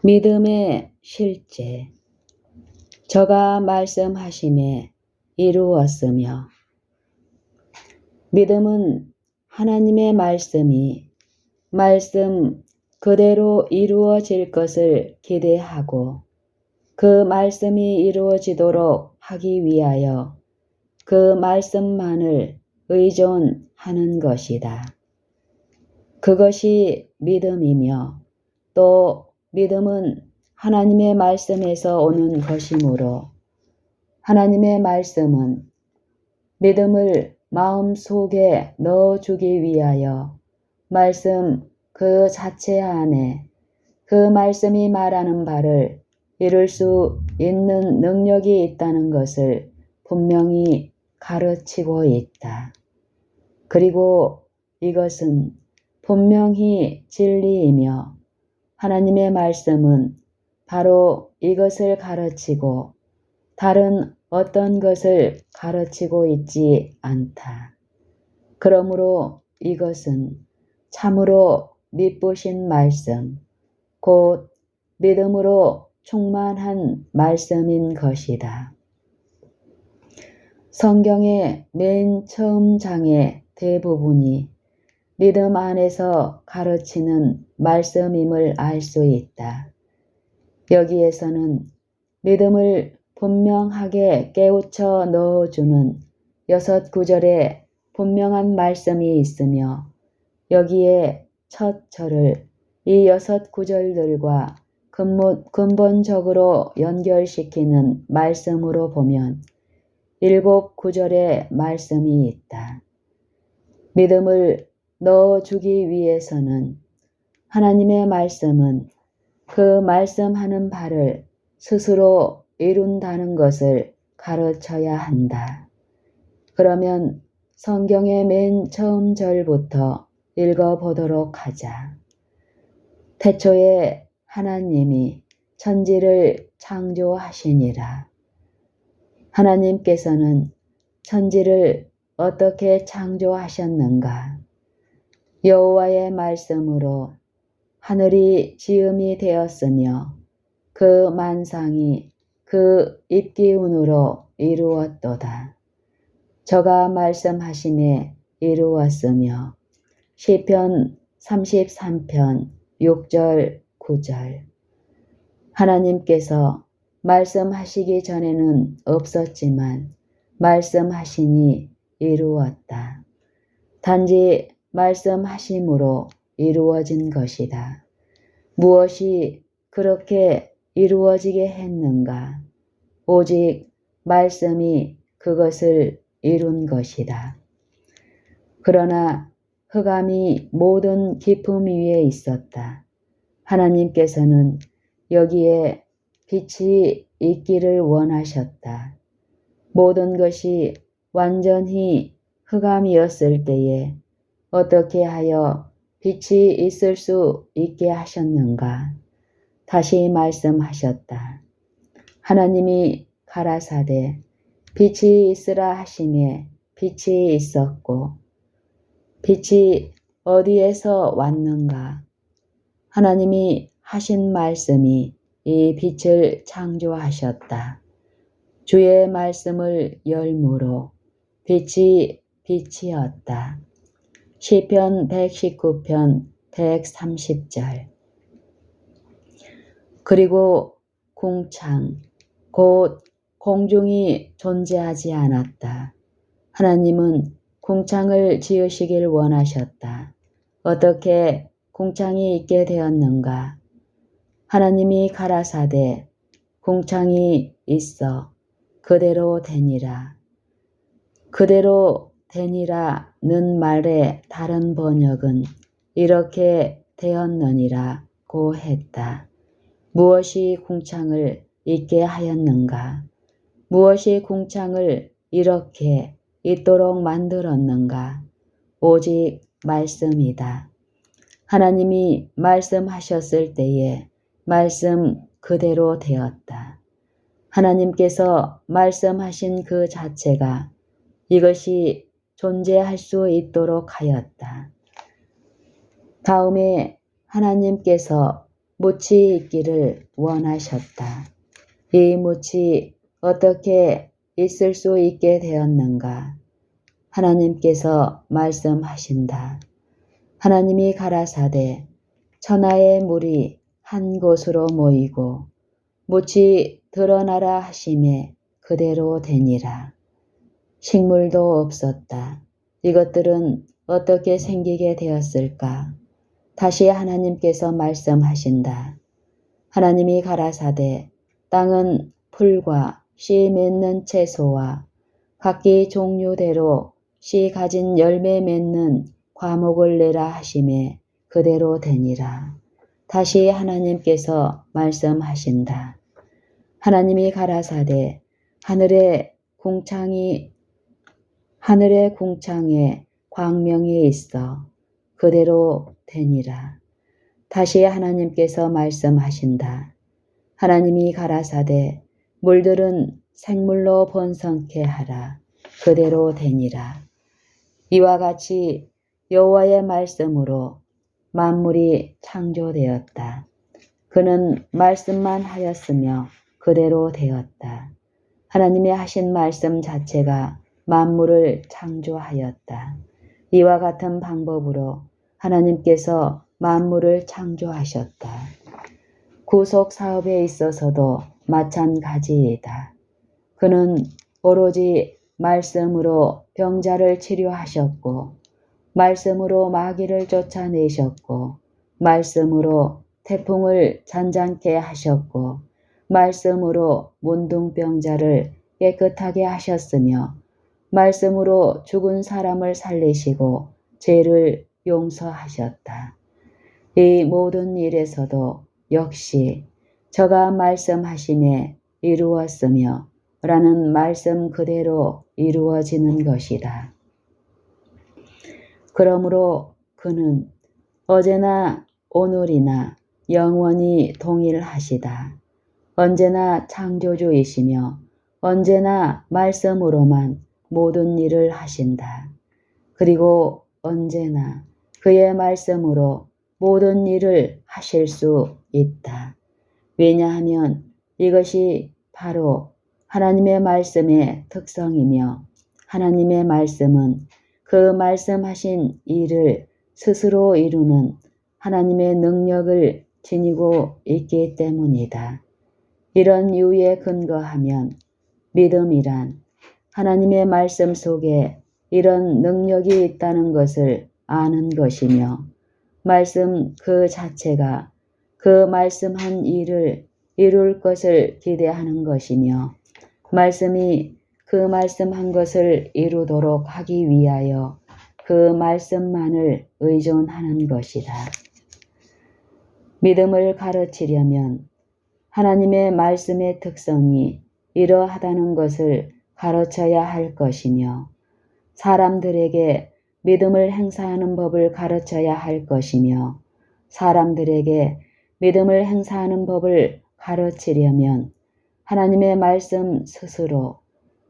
믿음의 실제. 저가 말씀하심에 이루었으며. 믿음은 하나님의 말씀이 말씀 그대로 이루어질 것을 기대하고 그 말씀이 이루어지도록 하기 위하여 그 말씀만을 의존하는 것이다. 그것이 믿음이며 또 믿음은 하나님의 말씀에서 오는 것이므로 하나님의 말씀은 믿음을 마음속에 넣어주기 위하여 말씀 그 자체 안에 그 말씀이 말하는 바를 이룰 수 있는 능력이 있다는 것을 분명히 가르치고 있다. 그리고 이것은 분명히 진리이며 하나님의 말씀은 바로 이것을 가르치고 다른 어떤 것을 가르치고 있지 않다. 그러므로 이것은 참으로 미쁘신 말씀, 곧 믿음으로 충만한 말씀인 것이다. 성경의 맨 처음 장의 대부분이 믿음 안에서 가르치는 말씀임을 알 수 있다. 여기에서는 믿음을 분명하게 깨우쳐 넣어주는 6구절의 분명한 말씀이 있으며 여기에 첫 절을 이 6구절들과 근본적으로 연결시키는 말씀으로 보면 7구절의 말씀이 있다. 믿음을 넣어주기 위해서는 하나님의 말씀은 그 말씀하는 바를 스스로 이룬다는 것을 가르쳐야 한다. 그러면 성경의 맨 처음 절부터 읽어보도록 하자. 태초에 하나님이 천지를 창조하시니라. 하나님께서는 천지를 어떻게 창조하셨는가? 여호와의 말씀으로 하늘이 지음이 되었으며 그 만상이 그 입기운으로 이루었도다. 저가 말씀하심에 이루었으며 시편 33편 6절 9절. 하나님께서 말씀하시기 전에는 없었지만 말씀하시니 이루었다. 단지 말씀하심으로 이루어진 것이다. 무엇이 그렇게 이루어지게 했는가? 오직 말씀이 그것을 이룬 것이다. 그러나 흑암이 모든 깊음 위에 있었다. 하나님께서는 여기에 빛이 있기를 원하셨다. 모든 것이 완전히 흑암이었을 때에 어떻게 하여 빛이 있을 수 있게 하셨는가? 다시 말씀하셨다. 하나님이 가라사대 빛이 있으라 하심에 빛이 있었고 빛이 어디에서 왔는가? 하나님이 하신 말씀이 이 빛을 창조하셨다. 주의 말씀을 열무로 빛이 빛이었다. 시편 119편 130절. 그리고 궁창, 곧 공중이 존재하지 않았다. 하나님은 궁창을 지으시길 원하셨다. 어떻게 궁창이 있게 되었는가? 하나님이 가라사대 궁창이 있어 그대로 되니라. 그대로 되니라는 말의 다른 번역은 이렇게 되었느니라고 했다. 무엇이 궁창을 있게 하였는가? 무엇이 궁창을 이렇게 있도록 만들었는가? 오직 말씀이다. 하나님이 말씀하셨을 때에 말씀 그대로 되었다. 하나님께서 말씀하신 그 자체가 이것이 존재할 수 있도록 하였다. 다음에 하나님께서 묻이 있기를 원하셨다. 이 묻이 어떻게 있을 수 있게 되었는가? 하나님께서 말씀하신다. 하나님이 가라사대 천하의 물이 한 곳으로 모이고 묻이 드러나라 하심에 그대로 되니라. 식물도 없었다. 이것들은 어떻게 생기게 되었을까? 다시 하나님께서 말씀하신다. 하나님이 가라사대 땅은 풀과 씨 맺는 채소와 각기 종류대로 씨 가진 열매 맺는 과목을 내라 하심에 그대로 되니라. 다시 하나님께서 말씀하신다. 하나님이 가라사대 하늘의 궁창에 광명이 있어 그대로 되니라. 다시 하나님께서 말씀하신다. 하나님이 가라사대 물들은 생물로 번성케 하라. 그대로 되니라. 이와 같이 여호와의 말씀으로 만물이 창조되었다. 그는 말씀만 하였으며 그대로 되었다. 하나님이 하신 말씀 자체가 만물을 창조하였다. 이와 같은 방법으로 하나님께서 만물을 창조하셨다. 구속 사업에 있어서도 마찬가지이다. 그는 오로지 말씀으로 병자를 치료하셨고, 말씀으로 마귀를 쫓아내셨고, 말씀으로 태풍을 잔잔케 하셨고, 말씀으로 문둥병자를 깨끗하게 하셨으며, 말씀으로 죽은 사람을 살리시고 죄를 용서하셨다. 이 모든 일에서도 역시 저가 말씀하심에 이루었으며 라는 말씀 그대로 이루어지는 것이다. 그러므로 그는 어제나 오늘이나 영원히 동일하시다. 언제나 창조주이시며 언제나 말씀으로만 모든 일을 하신다. 그리고 언제나 그의 말씀으로 모든 일을 하실 수 있다. 왜냐하면 이것이 바로 하나님의 말씀의 특성이며 하나님의 말씀은 그 말씀하신 일을 스스로 이루는 하나님의 능력을 지니고 있기 때문이다. 이런 이유에 근거하면 믿음이란 하나님의 말씀 속에 이런 능력이 있다는 것을 아는 것이며 말씀 그 자체가 그 말씀한 일을 이룰 것을 기대하는 것이며 말씀이 그 말씀한 것을 이루도록 하기 위하여 그 말씀만을 의존하는 것이다. 믿음을 가르치려면 하나님의 말씀의 특성이 이러하다는 것을 가르쳐야 할 것이며 사람들에게 믿음을 행사하는 법을 가르쳐야 할 것이며 사람들에게 믿음을 행사하는 법을 가르치려면 하나님의 말씀 스스로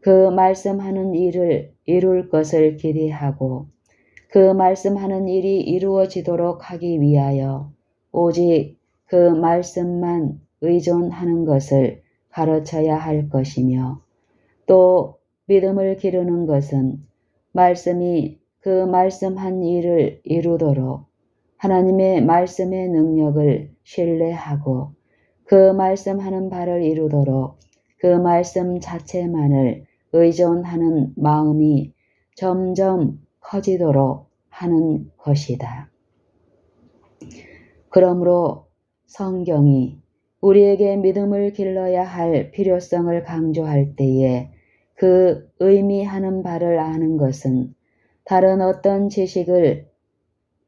그 말씀하는 일을 이룰 것을 기대하고 그 말씀하는 일이 이루어지도록 하기 위하여 오직 그 말씀만 의존하는 것을 가르쳐야 할 것이며 또 믿음을 기르는 것은 말씀이 그 말씀한 일을 이루도록 하나님의 말씀의 능력을 신뢰하고 그 말씀하는 바를 이루도록 그 말씀 자체만을 의존하는 마음이 점점 커지도록 하는 것이다. 그러므로 성경이 우리에게 믿음을 길러야 할 필요성을 강조할 때에 그 의미하는 바를 아는 것은 다른 어떤 지식을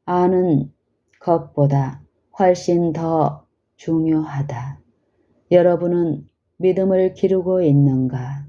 아는 것보다 훨씬 더 중요하다. 여러분은 믿음을 기르고 있는가?